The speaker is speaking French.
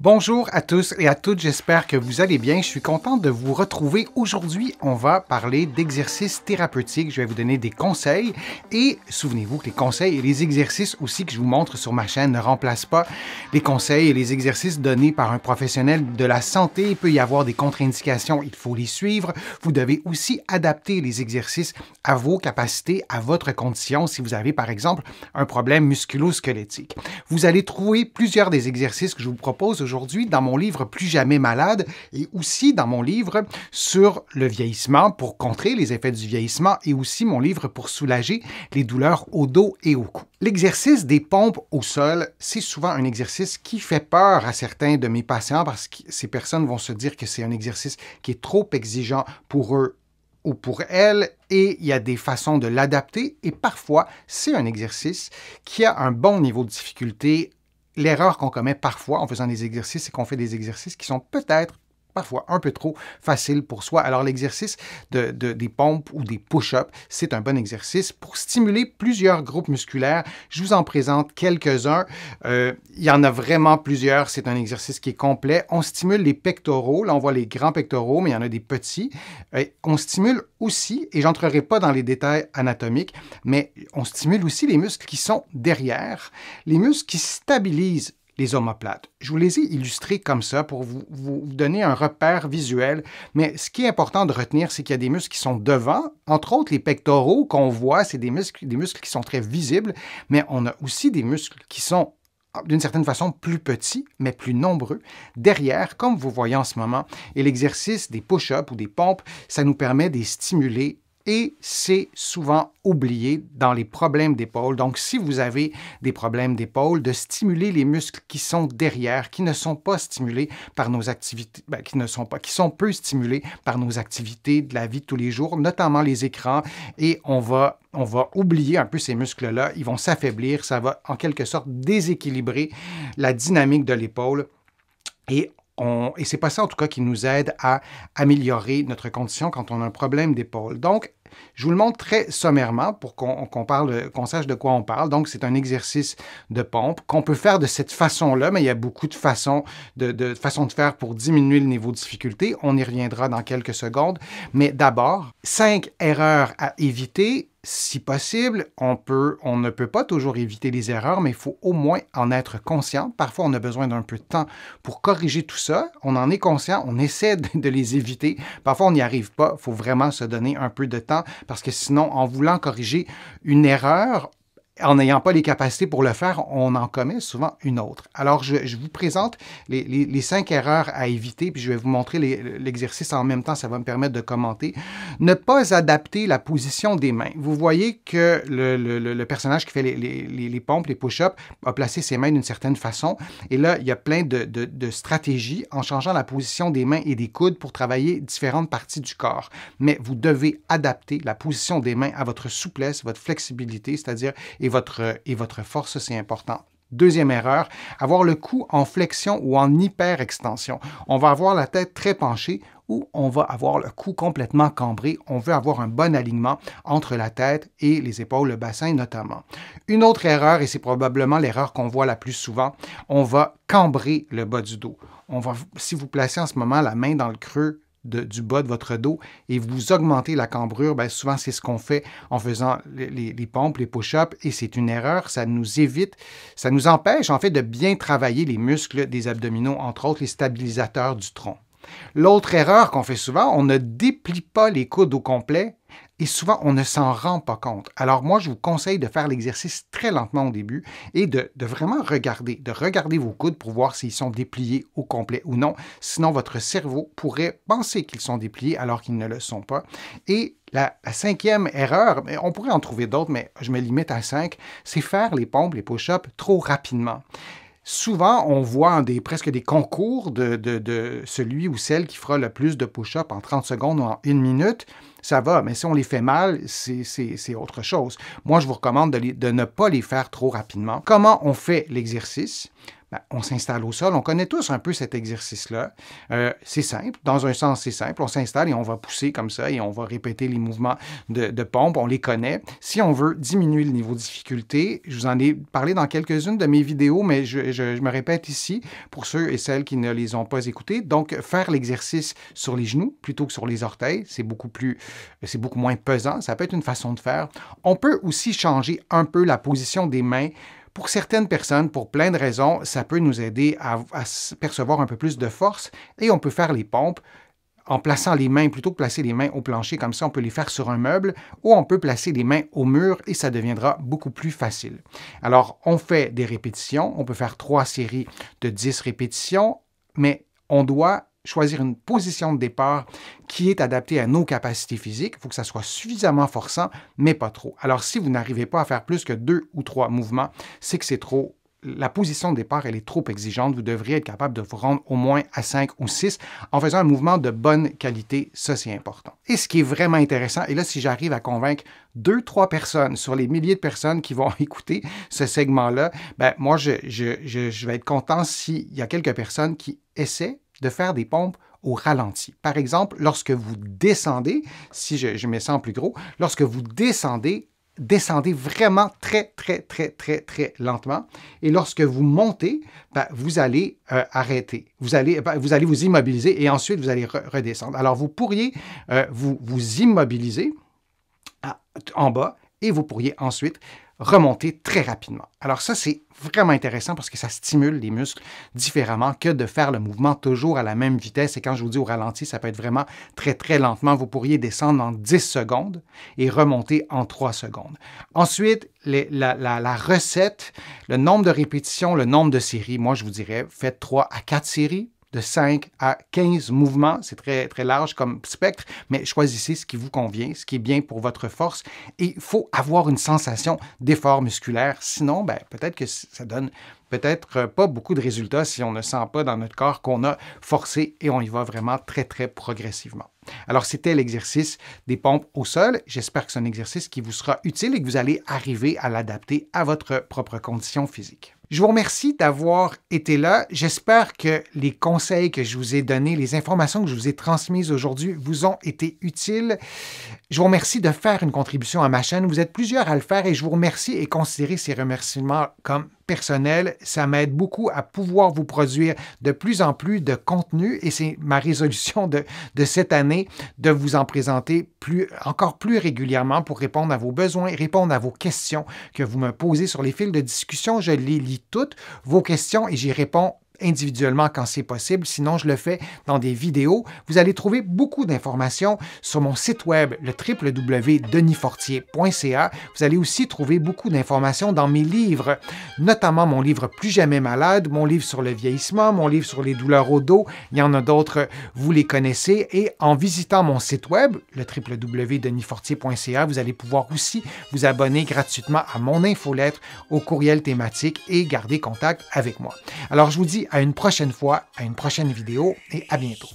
Bonjour à tous et à toutes, j'espère que vous allez bien. Je suis content de vous retrouver. Aujourd'hui, on va parler d'exercices thérapeutiques. Je vais vous donner des conseils et souvenez-vous que les conseils et les exercices aussi que je vous montre sur ma chaîne ne remplacent pas les conseils et les exercices donnés par un professionnel de la santé. Il peut y avoir des contre-indications, il faut les suivre. Vous devez aussi adapter les exercices à vos capacités, à votre condition. Si vous avez par exemple un problème musculo-squelettique, vous allez trouver plusieurs des exercices que je vous propose aujourd'hui dans mon livre Plus jamais malade et aussi dans mon livre sur le vieillissement pour contrer les effets du vieillissement et aussi mon livre pour soulager les douleurs au dos et au cou. L'exercice des pompes au sol, c'est souvent un exercice qui fait peur à certains de mes patients parce que ces personnes vont se dire que c'est un exercice qui est trop exigeant pour eux ou pour elles, et il y a des façons de l'adapter, et parfois, c'est un exercice qui a un bon niveau de difficulté. L'erreur qu'on commet parfois en faisant des exercices, c'est qu'on fait des exercices qui sont peut-être parfois un peu trop faciles pour soi. Alors l'exercice des pompes ou des push-ups, c'est un bon exercice pour stimuler plusieurs groupes musculaires. Je vous en présente quelques-uns. Il y en a vraiment plusieurs. C'est un exercice qui est complet. On stimule les pectoraux. Là, on voit les grands pectoraux, mais il y en a des petits. On stimule aussi, et j'entrerai pas dans les détails anatomiques, mais on stimule aussi les muscles qui sont derrière, les muscles qui stabilisent les omoplates. Je vous les ai illustrés comme ça pour vous donner un repère visuel, mais ce qui est important de retenir, c'est qu'il y a des muscles qui sont devant, entre autres les pectoraux qu'on voit, c'est des muscles qui sont très visibles, mais on a aussi des muscles qui sont d'une certaine façon plus petits, mais plus nombreux, derrière, comme vous voyez en ce moment. Et l'exercice des push-ups ou des pompes, ça nous permet de les stimuler et c'est souvent oublié dans les problèmes d'épaule. Donc, si vous avez des problèmes d'épaule, de stimuler les muscles qui sont derrière, qui ne sont pas stimulés par nos activités, qui sont peu stimulés par nos activités de la vie de tous les jours, notamment les écrans, et on va oublier un peu ces muscles-là, ils vont s'affaiblir, ça va en quelque sorte déséquilibrer la dynamique de l'épaule et c'est pas ça, en tout cas, qui nous aide à améliorer notre condition quand on a un problème d'épaule. Donc, je vous le montre très sommairement pour qu'on sache de quoi on parle. Donc, c'est un exercice de pompe qu'on peut faire de cette façon-là, mais il y a beaucoup de façons de faire pour diminuer le niveau de difficulté. On y reviendra dans quelques secondes. Mais d'abord, 5 erreurs à éviter. Si possible, on ne peut pas toujours éviter les erreurs, mais il faut au moins en être conscient. Parfois, on a besoin d'un peu de temps pour corriger tout ça. On en est conscient, on essaie de les éviter. Parfois, on n'y arrive pas. Il faut vraiment se donner un peu de temps parce que sinon, en voulant corriger une erreur, en n'ayant pas les capacités pour le faire, on en commet souvent une autre. Alors, je vous présente les 5 erreurs à éviter, puis je vais vous montrer l'exercice en même temps, ça va me permettre de commenter. Ne pas adapter la position des mains. Vous voyez que le personnage qui fait les pompes, les push-ups, a placé ses mains d'une certaine façon, et là, il y a plein de stratégies en changeant la position des mains et des coudes pour travailler différentes parties du corps. Mais vous devez adapter la position des mains à votre souplesse, votre flexibilité, c'est-à-dire et votre force, c'est important. Deuxième erreur, avoir le cou en flexion ou en hyper-extension. On va avoir la tête très penchée ou on va avoir le cou complètement cambré. On veut avoir un bon alignement entre la tête et les épaules, le bassin notamment. Une autre erreur, et c'est probablement l'erreur qu'on voit la plus souvent, on va cambrer le bas du dos. Si vous placez en ce moment la main dans le creux du bas de votre dos et vous augmentez la cambrure, bien souvent c'est ce qu'on fait en faisant les pompes, les push-ups et c'est une erreur, ça nous empêche en fait de bien travailler les muscles des abdominaux, entre autres les stabilisateurs du tronc. L'autre erreur qu'on fait souvent, on ne déplie pas les coudes au complet et souvent on ne s'en rend pas compte. Alors moi, je vous conseille de faire l'exercice très lentement au début et de vraiment regarder vos coudes pour voir s'ils sont dépliés au complet ou non. Sinon, votre cerveau pourrait penser qu'ils sont dépliés alors qu'ils ne le sont pas. Et la 5e erreur, on pourrait en trouver d'autres, mais je me limite à 5, c'est faire les pompes, les push-ups trop rapidement. Souvent, on voit presque des concours de celui ou celle qui fera le plus de push-up en 30 secondes ou en 1 minute. Ça va, mais si on les fait mal, c'est autre chose. Moi, je vous recommande de ne pas les faire trop rapidement. Comment on fait l'exercice? Ben, on s'installe au sol. On connaît tous un peu cet exercice-là. C'est simple. Dans un sens, c'est simple. On s'installe et on va pousser comme ça et on va répéter les mouvements de pompe. On les connaît. Si on veut diminuer le niveau de difficulté, je vous en ai parlé dans quelques-unes de mes vidéos, mais je me répète ici pour ceux et celles qui ne les ont pas écoutées. Donc, faire l'exercice sur les genoux plutôt que sur les orteils, c'est beaucoup moins pesant. Ça peut être une façon de faire. On peut aussi changer un peu la position des mains. Pour certaines personnes, pour plein de raisons, ça peut nous aider à percevoir un peu plus de force et on peut faire les pompes en plaçant les mains, plutôt que placer les mains au plancher comme ça, on peut les faire sur un meuble ou on peut placer les mains au mur et ça deviendra beaucoup plus facile. Alors, on fait des répétitions, on peut faire 3 séries de 10 répétitions, mais on doit choisir une position de départ qui est adaptée à nos capacités physiques. Il faut que ça soit suffisamment forçant, mais pas trop. Alors, si vous n'arrivez pas à faire plus que 2 ou 3 mouvements, c'est que c'est trop. La position de départ, elle est trop exigeante. Vous devriez être capable de vous rendre au moins à 5 ou 6 en faisant un mouvement de bonne qualité. Ça, c'est important. Et ce qui est vraiment intéressant, et là, si j'arrive à convaincre 2-3 personnes sur les milliers de personnes qui vont écouter ce segment-là, ben moi, je vais être content s'il y a quelques personnes qui essaient de faire des pompes au ralenti. Par exemple, lorsque vous descendez, si je mets ça en plus gros, lorsque vous descendez vraiment très, très, très, très, très lentement. Et lorsque vous montez, ben, vous allez arrêter. Vous allez vous immobiliser et ensuite vous allez redescendre. Alors, vous pourriez vous immobiliser en bas et vous pourriez ensuite remonter très rapidement. Alors ça, c'est vraiment intéressant parce que ça stimule les muscles différemment que de faire le mouvement toujours à la même vitesse. Et quand je vous dis au ralenti, ça peut être vraiment très, très lentement. Vous pourriez descendre en 10 secondes et remonter en 3 secondes. Ensuite, la recette, le nombre de répétitions, le nombre de séries, moi, je vous dirais, faites 3 à 4 séries. De 5 à 15 mouvements. C'est très, très large comme spectre, mais choisissez ce qui vous convient, ce qui est bien pour votre force. Et il faut avoir une sensation d'effort musculaire. Sinon, ben, peut-être que ça donne peut-être pas beaucoup de résultats si on ne sent pas dans notre corps qu'on a forcé et on y va vraiment très, très progressivement. Alors, c'était l'exercice des pompes au sol. J'espère que c'est un exercice qui vous sera utile et que vous allez arriver à l'adapter à votre propre condition physique. Je vous remercie d'avoir été là. J'espère que les conseils que je vous ai donnés, les informations que je vous ai transmises aujourd'hui vous ont été utiles. Je vous remercie de faire une contribution à ma chaîne. Vous êtes plusieurs à le faire et je vous remercie et considérez ces remerciements comme personnels. Ça m'aide beaucoup à pouvoir vous produire de plus en plus de contenu et c'est ma résolution de cette année de vous en présenter encore plus régulièrement pour répondre à vos besoins, répondre à vos questions que vous me posez sur les fils de discussion. Je les lis toutes, vos questions, et j'y réponds individuellement quand c'est possible. Sinon, je le fais dans des vidéos. Vous allez trouver beaucoup d'informations sur mon site web, le www.denisfortier.ca. Vous allez aussi trouver beaucoup d'informations dans mes livres, notamment mon livre Plus jamais malade, mon livre sur le vieillissement, mon livre sur les douleurs au dos. Il y en a d'autres, vous les connaissez. Et en visitant mon site web, le www.denisfortier.ca, vous allez pouvoir aussi vous abonner gratuitement à mon infolettre, au courriel thématique et garder contact avec moi. Alors, je vous dis à une prochaine fois, à une prochaine vidéo et à bientôt.